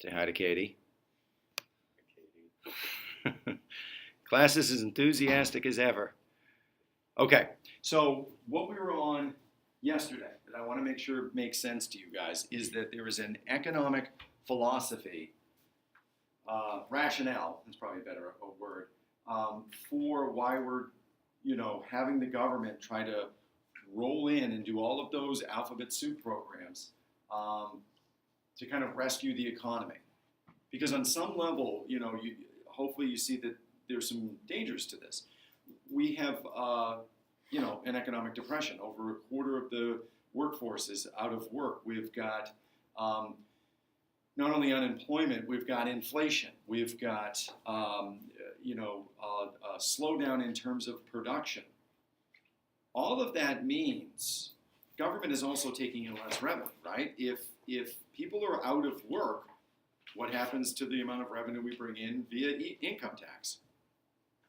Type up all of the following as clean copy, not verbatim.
Say hi to Kady. Kady. Class is as enthusiastic as ever. Okay, so what we were on yesterday that I want to make sure makes sense to you guys is that there is an economic philosophy, rationale, that's probably a better word, for why we're, having the government try to roll in and do all of those alphabet soup programs to kind of rescue the economy. Because on some level, hopefully you see that there's some dangers to this. We have, an economic depression. Over a quarter of the workforce is out of work. We've got not only unemployment, we've got inflation. We've got, a slowdown in terms of production. All of that means government is also taking in less revenue, right? If people are out of work, what happens to the amount of revenue we bring in via income tax,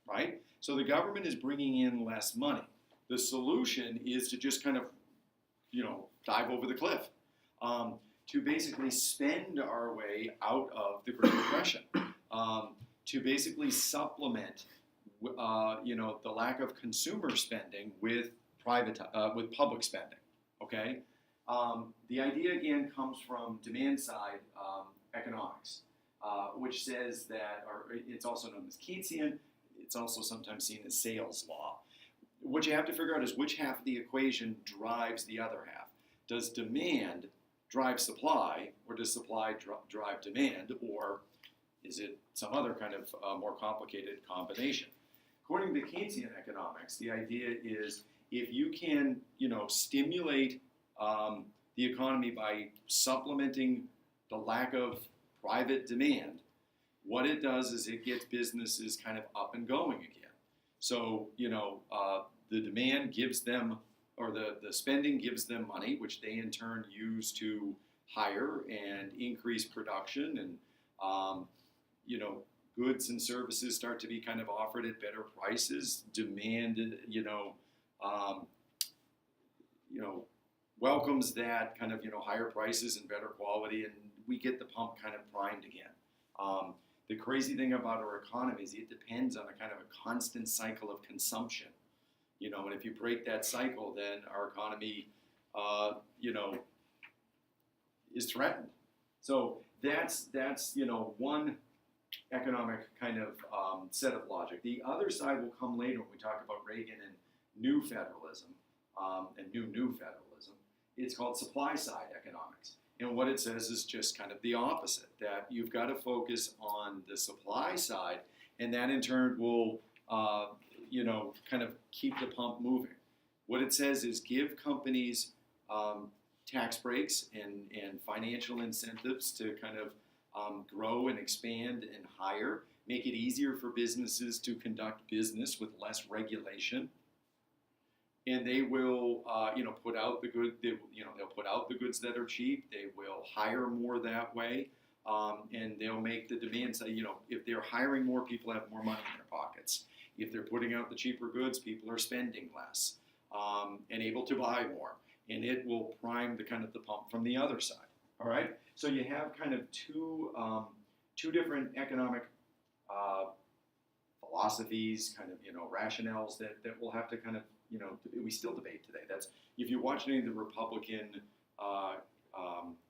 right? So the government is bringing in less money. The solution is to just kind of, dive over the cliff, to basically spend our way out of the Great Depression, to basically supplement, the lack of consumer spending with with public spending. Okay, the idea again comes from demand side economics, which says that, or it's also known as Keynesian. It's also sometimes seen as sales law. What you have to figure out is which half of the equation drives the other half. Does demand drive supply, or does supply drive demand, or is it some other kind of more complicated combination? According to Keynesian economics, the idea is if you can, stimulate the economy by supplementing the lack of private demand, what it does is it gets businesses kind of up and going again. So, the demand gives them, or the spending gives them money, which they in turn use to hire and increase production, and, goods and services start to be kind of offered at better prices. Demand, welcomes that kind of, higher prices and better quality, and we get the pump kind of primed again. The crazy thing about our economy is it depends on a kind of a constant cycle of consumption. And if you break that cycle, then our economy, is threatened. So that's one economic kind of set of logic. The other side will come later when we talk about Reagan and new federalism, and new federalism. It's called supply side economics. And what it says is just kind of the opposite, that you've got to focus on the supply side, and that in turn will, kind of keep the pump moving. What it says is give companies tax breaks and financial incentives to kind of grow and expand and hire, make it easier for businesses to conduct business with less regulation. And they will, put out the good. They'll put out the goods that are cheap. They will hire more that way, and they'll make the demand side. If they're hiring more, people have more money in their pockets. If they're putting out the cheaper goods, people are spending less, and able to buy more, and it will prime the kind of the pump from the other side. All right. So you have kind of two different economic philosophies, kind of rationales that we'll have to kind of we still debate today. That's if you watch any of the Republican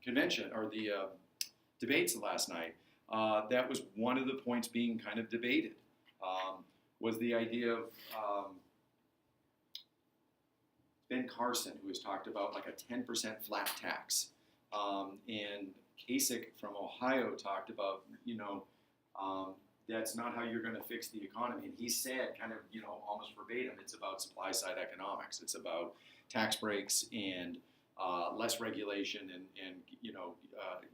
convention or the debates last night, that was one of the points being kind of debated, was the idea of Ben Carson, who has talked about like a 10% flat tax, and Kasich from Ohio talked about that's not how you're going to fix the economy. And he said, kind of, almost verbatim, it's about supply side economics. It's about tax breaks and less regulation and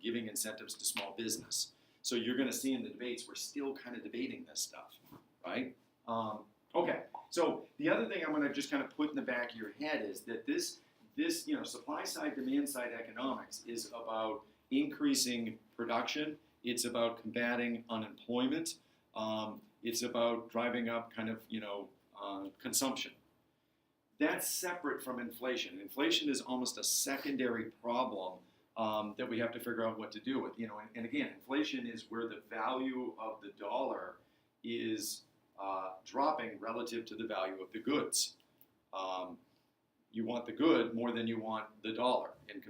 giving incentives to small business. So you're going to see in the debates, we're still kind of debating this stuff, right? Okay. So the other thing I'm going to just kind of put in the back of your head is that this supply side, demand side economics is about increasing production. It's about combating unemployment. It's about driving up kind of, consumption. That's separate from inflation. Inflation is almost a secondary problem that we have to figure out what to do with. And again, inflation is where the value of the dollar is dropping relative to the value of the goods. You want the good more than you want the dollar, and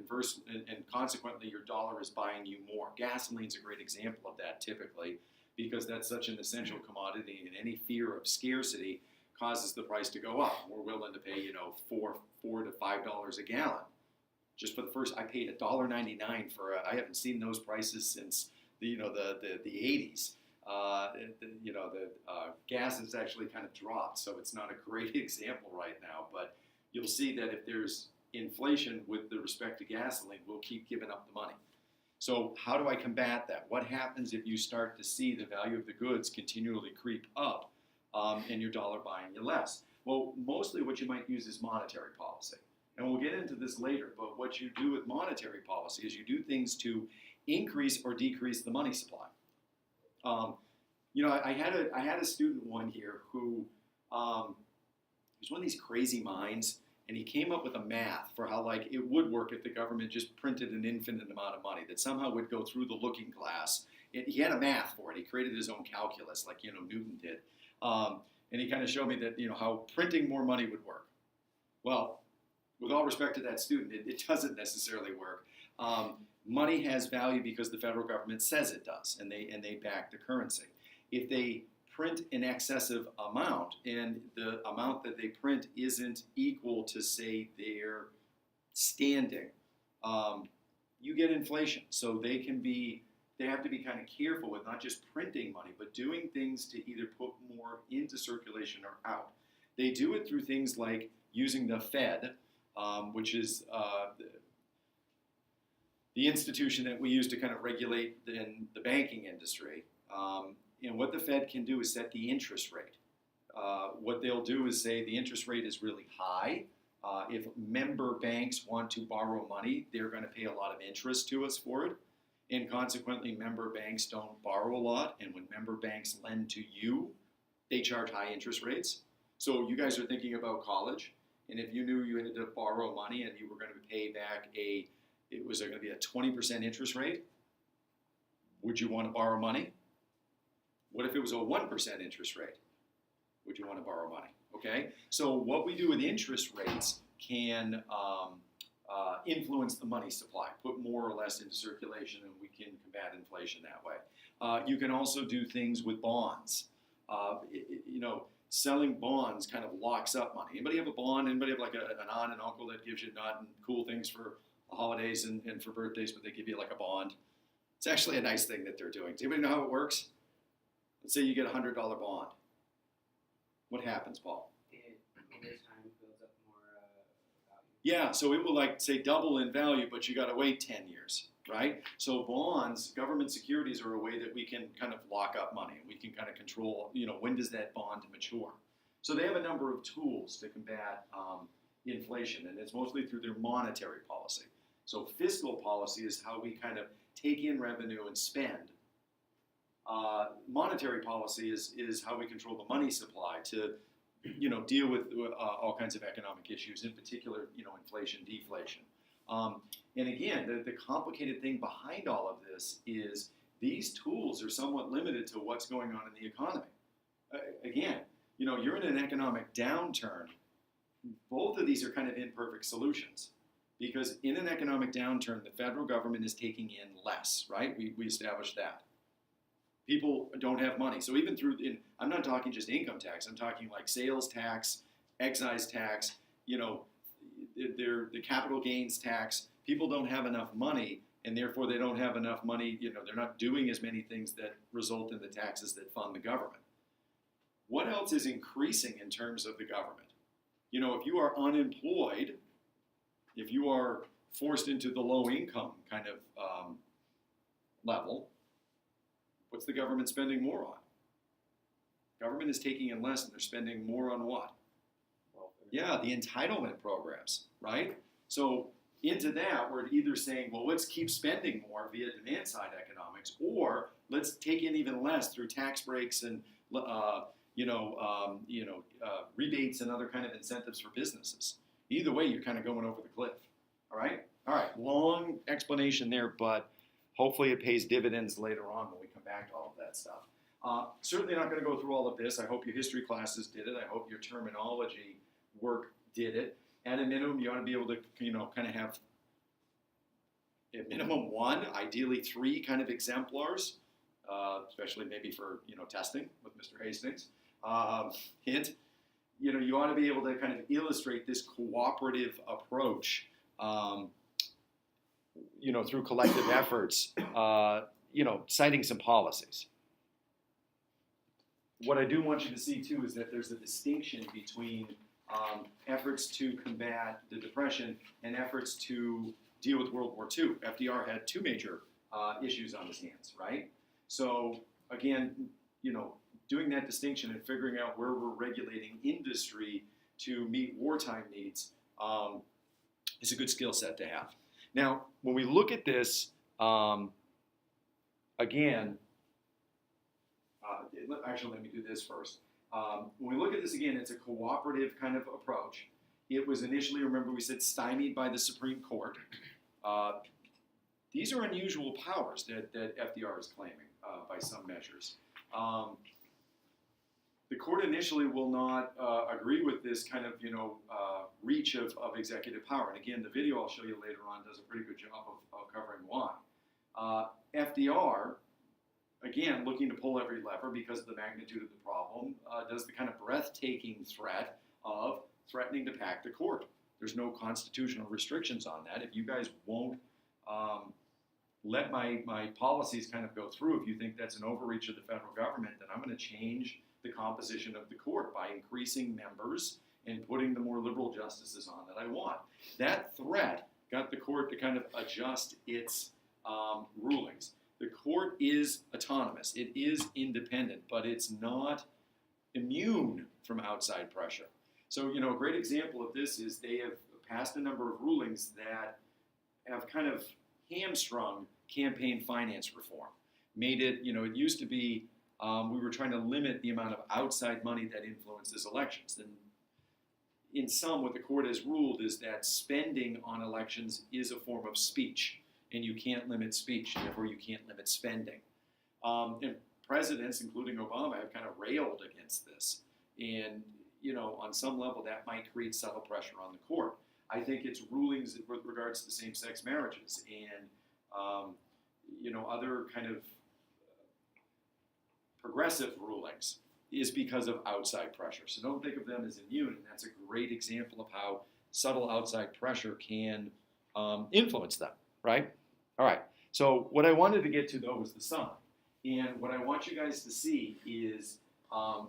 consequently, your dollar is buying you more. Gasoline's a great example of that, typically, because that's such an essential commodity, and any fear of scarcity causes the price to go up. We're willing to pay, $4 to $5 a gallon. Just for the first, I paid $1.99 for I haven't seen those prices since the 80s. Gas has actually kind of dropped, so it's not a great example right now. But you'll see that if there's inflation with respect to gasoline, we'll keep giving up the money. So how do I combat that? What happens if you start to see the value of the goods continually creep up and your dollar buying you less? Well, mostly what you might use is monetary policy. And we'll get into this later, but what you do with monetary policy is you do things to increase or decrease the money supply. I had a student one year who was one of these crazy minds, and he came up with a math for how it would work if the government just printed an infinite amount of money that somehow would go through the looking glass. He had a math for it. He created his own calculus, like Newton did, and he kind of showed me that how printing more money would work. Well, with all respect to that student, it doesn't necessarily work. Money has value because the federal government says it does, and they back the currency. If they print an excessive amount, and the amount that they print isn't equal to, say, their standing, you get inflation. So they have to be kind of careful with not just printing money, but doing things to either put more into circulation or out. They do it through things like using the Fed, which is the institution that we use to kind of regulate the banking industry. And what the Fed can do is set the interest rate. What they'll do is say the interest rate is really high. If member banks want to borrow money, they're going to pay a lot of interest to us for it. And consequently, member banks don't borrow a lot. And when member banks lend to you, they charge high interest rates. So you guys are thinking about college. And if you knew you had to borrow money and you were going to pay back it was going to be a 20% interest rate, would you want to borrow money? What if it was a 1% interest rate? Would you want to borrow money? Okay, so what we do with interest rates can influence the money supply, put more or less into circulation, and we can combat inflation that way. You can also do things with bonds. Selling bonds kind of locks up money. Anybody have a bond? Anybody have an aunt and uncle that gives you not cool things for holidays and for birthdays, but they give you a bond? It's actually a nice thing that they're doing. Does anybody know how it works? Let's say you get a $100 bond. What happens, Paul? It over time builds up more value. Yeah, so it will say double in value, but you got to wait 10 years, right? So bonds, government securities are a way that we can kind of lock up money. We can kind of control, when does that bond mature? So they have a number of tools to combat inflation, and it's mostly through their monetary policy. So fiscal policy is how we kind of take in revenue and spend. Monetary policy is how we control the money supply to, deal with all kinds of economic issues, in particular, inflation, deflation. And again, the complicated thing behind all of this is these tools are somewhat limited to what's going on in the economy. Again, you're in an economic downturn. Both of these are kind of imperfect solutions, because in an economic downturn, the federal government is taking in less, right? We established that. People don't have money. So even I'm not talking just income tax, I'm talking like sales tax, excise tax, the capital gains tax. People don't have enough money, and therefore they don't have enough money. They're not doing as many things that result in the taxes that fund the government. What else is increasing in terms of the government? If you are unemployed, if you are forced into the low income kind of level, what's the government spending more on? Government is taking in less, and they're spending more on what? Welfare. Yeah, the entitlement programs, right? So into that, we're either saying, well, let's keep spending more via demand side economics, or let's take in even less through tax breaks and rebates and other kind of incentives for businesses. Either way, you're kind of going over the cliff. All right. All right, long explanation there, but hopefully it pays dividends later on when we come back to all of that stuff. Certainly not going to go through all of this. I hope your history classes did it. I hope your terminology work did it. At a minimum, you ought to be able to, kind of have at minimum one, ideally three kind of exemplars, especially maybe for, testing with Mr. Hastings. Hint, you ought to be able to kind of illustrate this cooperative approach, through collective efforts, citing some policies. What I do want you to see, too, is that there's a distinction between efforts to combat the Depression and efforts to deal with World War II. FDR had two major issues on his hands, right? So, again, doing that distinction and figuring out where we're regulating industry to meet wartime needs is a good skill set to have. Now, when we look at this, again, actually, let me do this first. When we look at this again, it's a cooperative kind of approach. It was initially, remember we said, stymied by the Supreme Court. These are unusual powers that FDR is claiming by some measures. The court initially will not agree with this kind of, reach of executive power. And again, the video I'll show you later on does a pretty good job of covering why. FDR, again, looking to pull every lever because of the magnitude of the problem, does the kind of breathtaking threat of threatening to pack the court. There's no constitutional restrictions on that. If you guys won't let my policies kind of go through, if you think that's an overreach of the federal government, then I'm going to change the composition of the court by increasing members and putting the more liberal justices on that I want. That threat got the court to kind of adjust its rulings. The court is autonomous. It is independent, but it's not immune from outside pressure. So, a great example of this is they have passed a number of rulings that have kind of hamstrung campaign finance reform. Made it, it used to be we were trying to limit the amount of outside money that influences elections. And in sum, what the court has ruled is that spending on elections is a form of speech, and you can't limit speech, and therefore you can't limit spending. And presidents, including Obama, have kind of railed against this. And, on some level, that might create subtle pressure on the court. I think it's rulings with regards to same-sex marriages and, other kind of progressive rulings is because of outside pressure. So don't think of them as immune, and that's a great example of how subtle outside pressure can influence them, right? All right, so what I wanted to get to, though, was the sun. And what I want you guys to see is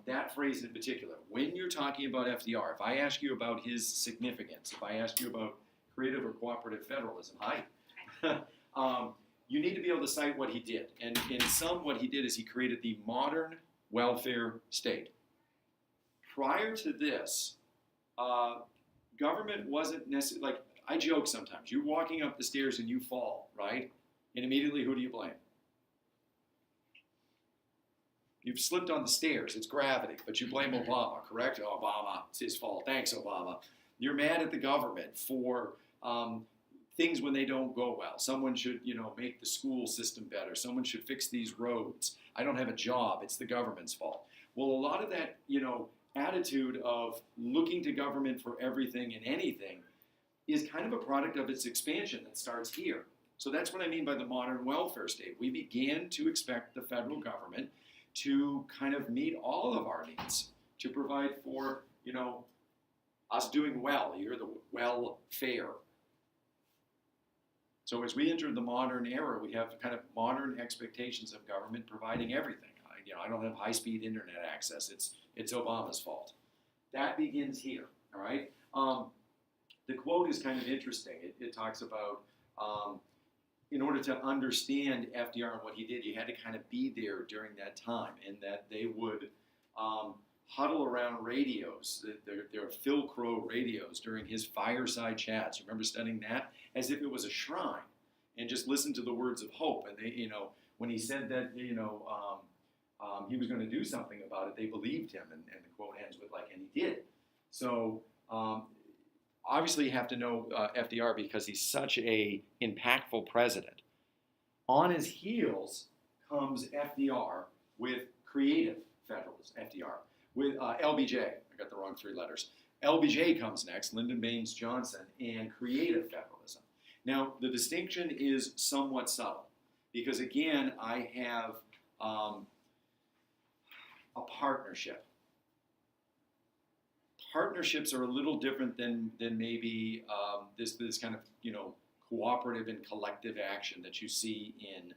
that phrase in particular. When you're talking about FDR, if I ask you about his significance, if I ask you about creative or cooperative federalism, you need to be able to cite what he did. And in sum, what he did is he created the modern welfare state. Prior to this, government wasn't necessarily, like, I joke sometimes. You're walking up the stairs and you fall, right? And immediately, who do you blame? You've slipped on the stairs. It's gravity, but you blame Obama, correct? Oh, Obama, it's his fault. Thanks, Obama. You're mad at the government for things when they don't go well. Someone should, make the school system better. Someone should fix these roads. I don't have a job. It's the government's fault. Well, a lot of that, attitude of looking to government for everything and anything is kind of a product of its expansion that starts here. So that's what I mean by the modern welfare state. We began to expect the federal government to kind of meet all of our needs, to provide for, us doing well. You hear the welfare. So as we enter the modern era, we have kind of modern expectations of government providing everything. I don't have high-speed internet access. It's Obama's fault. That begins here, all right? The quote is kind of interesting. It talks about in order to understand FDR and what he did, you had to kind of be there during that time, and that they would huddle around radios, their Phil Crow radios during his fireside chats. You remember studying that? As if it was a shrine, and just listen to the words of hope. And they, when he said that, he was going to do something about it, they believed him. And the quote ends with, and he did. So obviously you have to know FDR because he's such a impactful president. On his heels comes FDR with creative federalism, FDR, with LBJ. I got the wrong 3 letters. LBJ comes next, Lyndon Baines Johnson, and creative federalism. Now, the distinction is somewhat subtle because, again, I have a partnership. Partnerships are a little different than maybe this kind of, cooperative and collective action that you see in,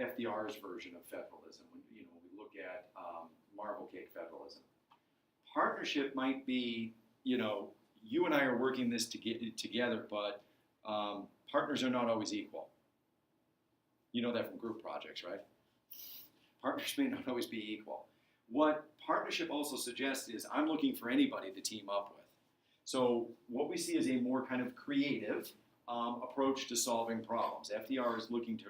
FDR's version of federalism. When, we look at marble cake federalism. Partnership might be, you and I are working this together, but partners are not always equal. You know that from group projects, right? Partners may not always be equal. What partnership also suggests is I'm looking for anybody to team up with. So what we see is a more kind of creative approach to solving problems. FDR is looking to,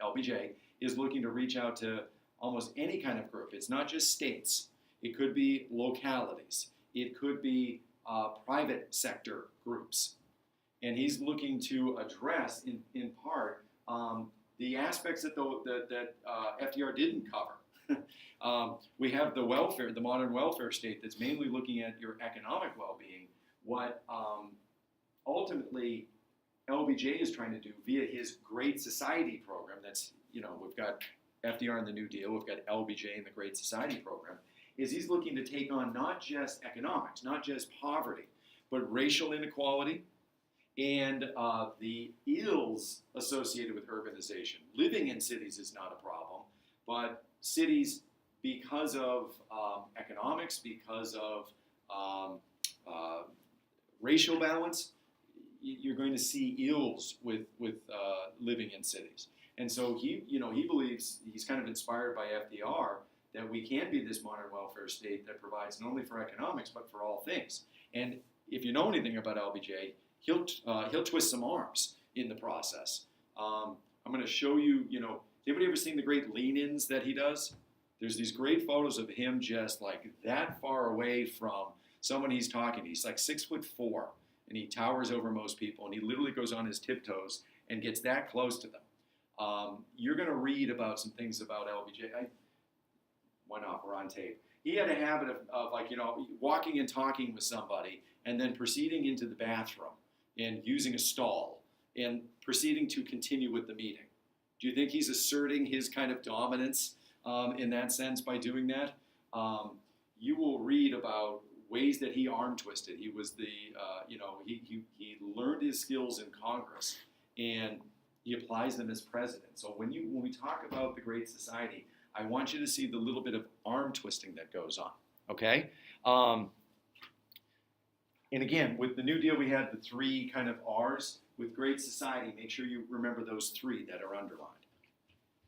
LBJ is looking to reach out to almost any kind of group. It's not just states. It could be localities. It could be private sector groups. And he's looking to address, in part, the aspects that FDR didn't cover. We have the welfare, the modern welfare state that's mainly looking at your economic well-being. What ultimately LBJ is trying to do via his Great Society program, that's, we've got FDR in the New Deal, we've got LBJ in the Great Society program, is he's looking to take on not just economics, not just poverty, but racial inequality and the ills associated with urbanization. Living in cities is not a problem, but cities, because of economics, because of racial balance, you're going to see ills with living in cities. And so he believes, he's kind of inspired by FDR, that we can be this modern welfare state that provides not only for economics, but for all things. And if you know anything about LBJ, he'll twist some arms in the process. I'm going to show you, anybody ever seen the great lean-ins that he does? There's these great photos of him just like that far away from someone he's talking to. He's like 6'4", and he towers over most people, and he literally goes on his tiptoes and gets that close to them. You're going to read about some things about LBJ. Why not? We're on tape. He had a habit of walking and talking with somebody and then proceeding into the bathroom and using a stall and proceeding to continue with the meeting. Do you think he's asserting his kind of dominance in that sense by doing that? You will read about ways that he arm twisted. He was he learned his skills in Congress and he applies them as president. So when we talk about the Great Society, I want you to see the little bit of arm twisting that goes on, okay? And again, with the New Deal, we had the 3 kind of R's. With Great Society, make sure you remember those 3 that are underlined,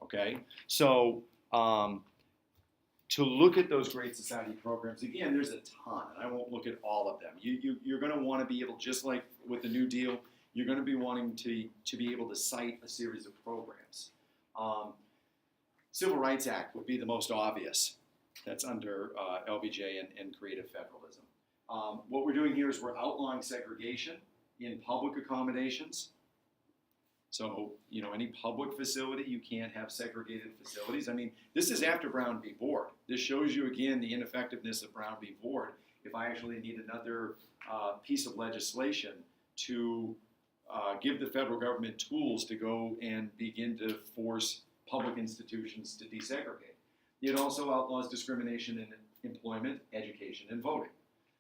okay? So to look at those Great Society programs, again, there's a ton, and I won't look at all of them. You're going to want to be able, just like with the New Deal, you're going to be wanting to be able to cite a series of programs. Civil Rights Act would be the most obvious. That's under LBJ and creative federalism. What we're doing here is we're outlawing segregation in public accommodations. So, any public facility, you can't have segregated facilities. I mean, this is after Brown v. Board. This shows you, again, the ineffectiveness of Brown v. Board. If I actually need another piece of legislation to give the federal government tools to go and begin to force public institutions to desegregate. It also outlaws discrimination in employment, education, and voting.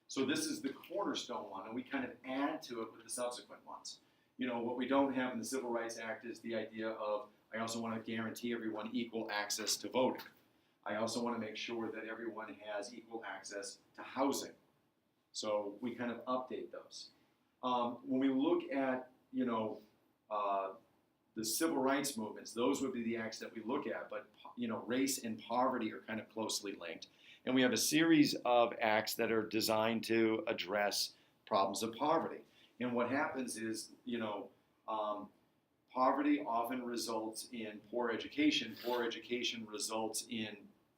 So this is the cornerstone one, and we kind of add to it with the subsequent ones. What we don't have in the Civil Rights Act is the idea of, I also want to guarantee everyone equal access to voting. I also want to make sure that everyone has equal access to housing. So we kind of update those. When we look at, the civil rights movements, those would be the acts that we look at, but race and poverty are kind of closely linked. And we have a series of acts that are designed to address problems of poverty. And what happens is, poverty often results in poor education. Poor education results in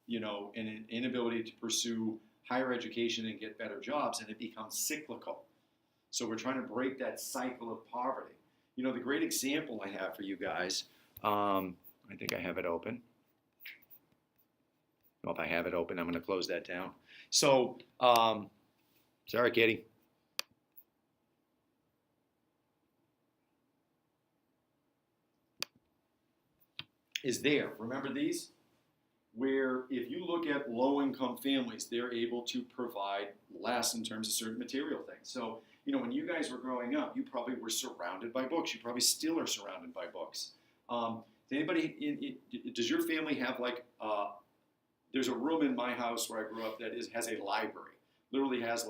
an inability to pursue higher education and get better jobs, and it becomes cyclical. So we're trying to break that cycle of poverty. The great example I have for you guys, I think I have it open. Well, if I have it open, I'm going to close that down. So, sorry, Kady. Is there. Remember these? Where if you look at low-income families, they're able to provide less in terms of certain material things. So, when you guys were growing up, you probably were surrounded by books. You probably still are surrounded by books. Does your family have there's a room in my house where I grew up that has a library. Literally has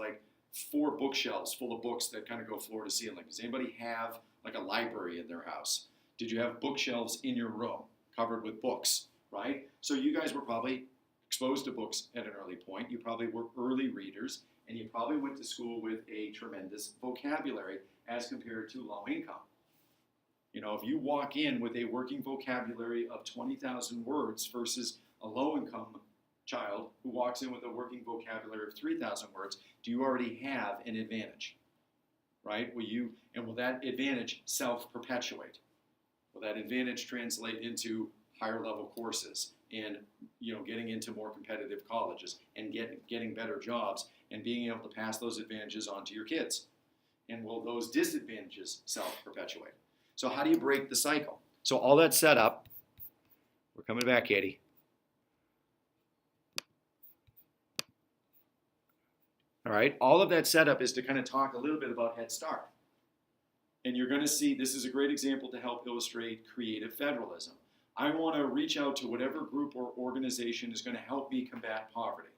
4 bookshelves full of books that kind of go floor to ceiling. Does anybody have a library in their house? Did you have bookshelves in your room covered with books, right? So you guys were probably exposed to books at an early point. You probably were early readers, and you probably went to school with a tremendous vocabulary as compared to low income. If you walk in with a working vocabulary of 20,000 words versus a low income child who walks in with a working vocabulary of 3,000 words, do you already have an advantage, right? Will that advantage self-perpetuate? Will that advantage translate into higher level courses and getting into more competitive colleges and getting better jobs and being able to pass those advantages on to your kids? And will those disadvantages self-perpetuate? So how do you break the cycle? So all that set up, we're coming back, Kady. All right, all of that setup is to kind of talk a little bit about Head Start. And you're going to see this is a great example to help illustrate creative federalism. I want to reach out to whatever group or organization is going to help me combat poverty.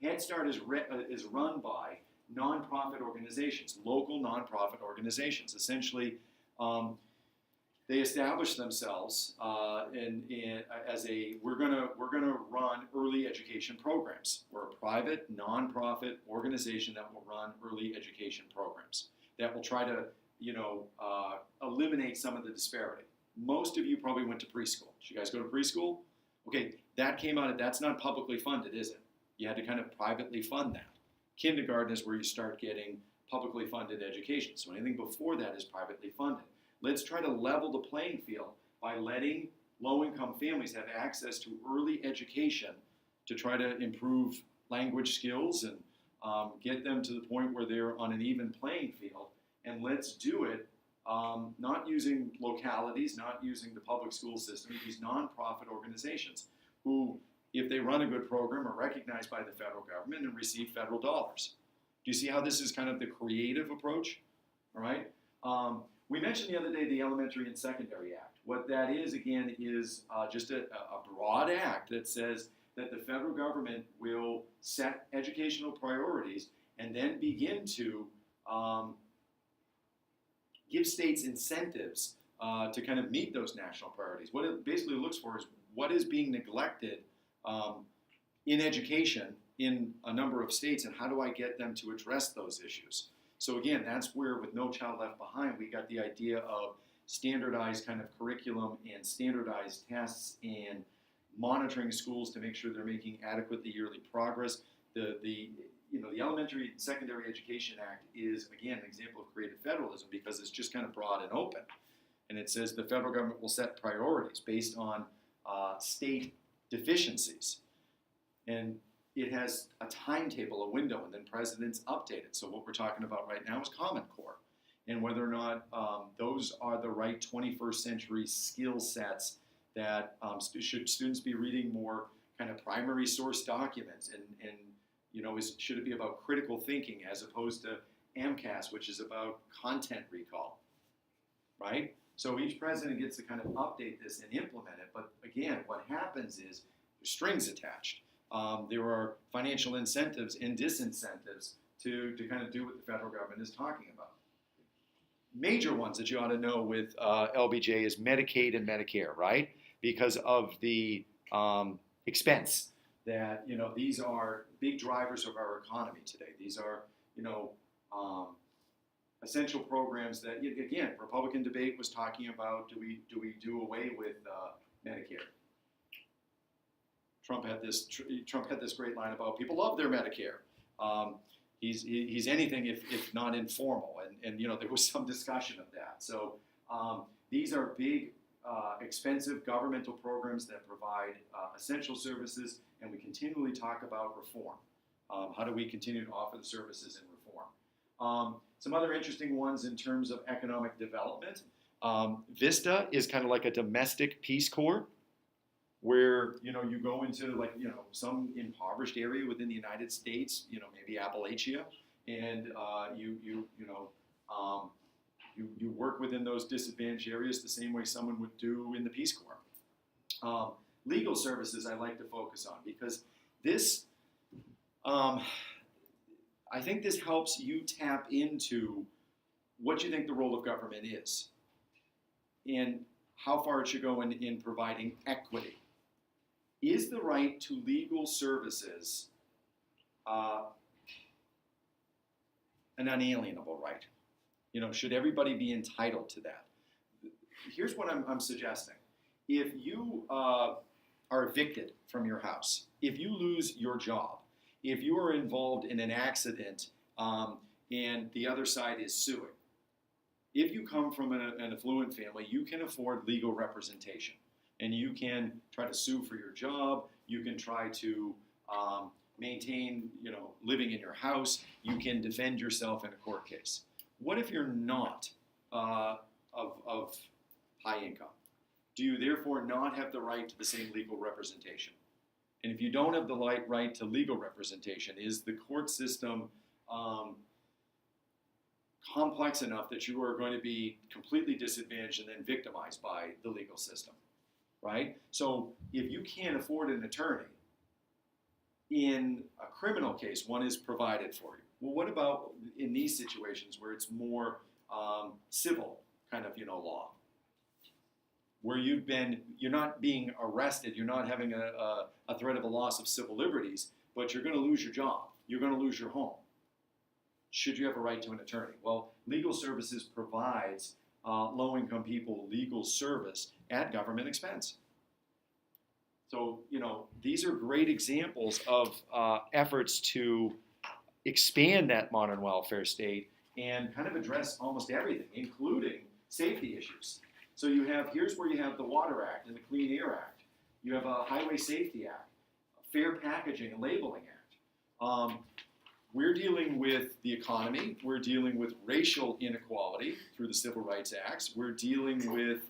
Head Start is run by nonprofit organizations, local nonprofit organizations. Essentially, they establish themselves we're gonna run early education programs. We're a private nonprofit organization that will run early education programs that will try to eliminate some of the disparity. Most of you probably went to preschool. Did you guys go to preschool? Okay, that's not publicly funded, is it? You had to kind of privately fund that. Kindergarten is where you start getting publicly funded education. So anything before that is privately funded. Let's try to level the playing field by letting low-income families have access to early education to try to improve language skills and get them to the point where they're on an even playing field. And let's do it not using localities, not using the public school system, these nonprofit organizations who, if they run a good program, are recognized by the federal government and receive federal dollars. Do you see how this is kind of the creative approach? All right. We mentioned the other day the Elementary and Secondary Act. What that is, again, is just a broad act that says that the federal government will set educational priorities and then begin to give states incentives to kind of meet those national priorities. What it basically looks for is what is being neglected in education in a number of states, and how do I get them to address those issues? So again, that's where with No Child Left Behind, we got the idea of standardized kind of curriculum and standardized tests and monitoring schools to make sure they're making adequately yearly progress. The Elementary and Secondary Education Act is, again, an example of creative federalism because it's just kind of broad and open. And it says the federal government will set priorities based on state deficiencies. And it has a timetable, a window, and then presidents update it. So what we're talking about right now is Common Core and whether or not those are the right 21st century skill sets that should students be reading more kind of primary source documents and should it be about critical thinking as opposed to AMCAS, which is about content recall, right? So each president gets to kind of update this and implement it. But again, what happens is there's strings attached. There are financial incentives and disincentives to kind of do what the federal government is talking about. Major ones that you ought to know with LBJ is Medicaid and Medicare, right? Because of the expense that, these are big drivers of our economy today. These are, essential programs that, again, Republican debate was talking about, do we do away with Medicare? Trump had this great line about people love their Medicare. He's anything if not informal, and there was some discussion of that. So these are big, expensive governmental programs that provide essential services, and we continually talk about reform. How do we continue to offer the services in reform? Some other interesting ones in terms of economic development. VISTA is kind of like a domestic Peace Corps, where you go into some impoverished area within the United States, maybe Appalachia, and you work within those disadvantaged areas the same way someone would do in the Peace Corps. Legal services I like to focus on because this, I think this helps you tap into what you think the role of government is and how far it should go in providing equity. Is the right to legal services an unalienable right? Should everybody be entitled to that? Here's what I'm suggesting. If you are evicted from your house, if you lose your job, if you are involved in an accident and the other side is suing, if you come from an affluent family, you can afford legal representation. And you can try to sue for your job. You can try to maintain, living in your house. You can defend yourself in a court case. What if you're not of high income? Do you therefore not have the right to the same legal representation? And if you don't have the right to legal representation, is the court system complex enough that you are going to be completely disadvantaged and then victimized by the legal system? Right? So if you can't afford an attorney, in a criminal case, one is provided for you. Well, what about in these situations where it's more civil kind of law, where you're not being arrested, you're not having a threat of a loss of civil liberties, but you're going to lose your job, you're going to lose your home. Should you have a right to an attorney? Well, legal services provides low-income people legal service at government expense. So, these are great examples of efforts to expand that modern welfare state and kind of address almost everything, including safety issues. So here's where you have the Water Act and the Clean Air Act. You have a Highway Safety Act, a Fair Packaging and Labeling Act. We're dealing with the economy. We're dealing with racial inequality through the Civil Rights Acts. We're dealing with,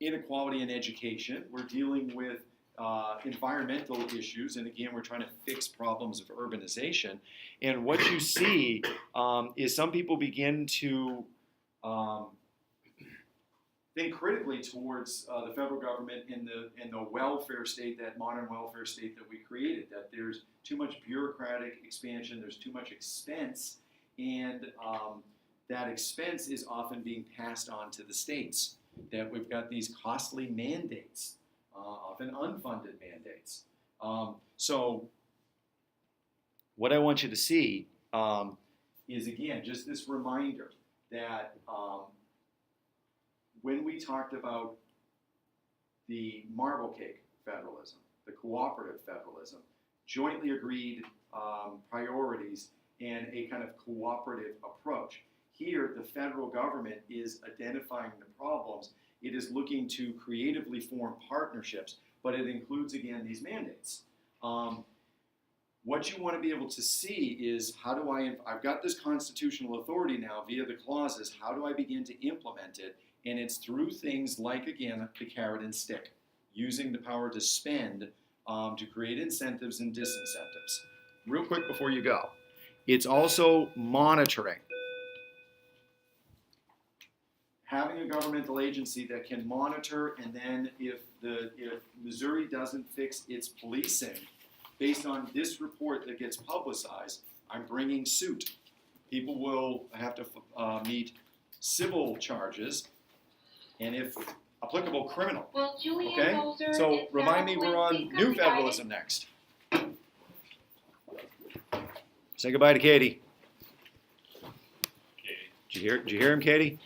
inequality in education. We're dealing with environmental issues. And again, we're trying to fix problems of urbanization. And what you see is some people begin to think critically towards the federal government and the welfare state, that modern welfare state that we created, that there's too much bureaucratic expansion, there's too much expense, and that expense is often being passed on to the states, that we've got these costly mandates, often unfunded mandates. So what I want you to see is, again, just this reminder that when we talked about the marble cake federalism, the cooperative federalism, jointly agreed priorities, and a kind of cooperative approach. Here, the federal government is identifying the problems. It is looking to creatively form partnerships, but it includes, again, these mandates. What you want to be able to see is, I've got this constitutional authority now via the clauses, how do I begin to implement it? And it's through things like, again, the carrot and stick, using the power to spend to create incentives and disincentives. Real quick before you go, it's also monitoring. Having a governmental agency that can monitor, and then if Missouri doesn't fix its policing, based on this report that gets publicized, I'm bringing suit. People will have to meet civil charges, and if applicable, criminal. Well, Okay? So remind me we're on New Federalism next. Say goodbye to Kady. Kady. Did you hear him, Kady?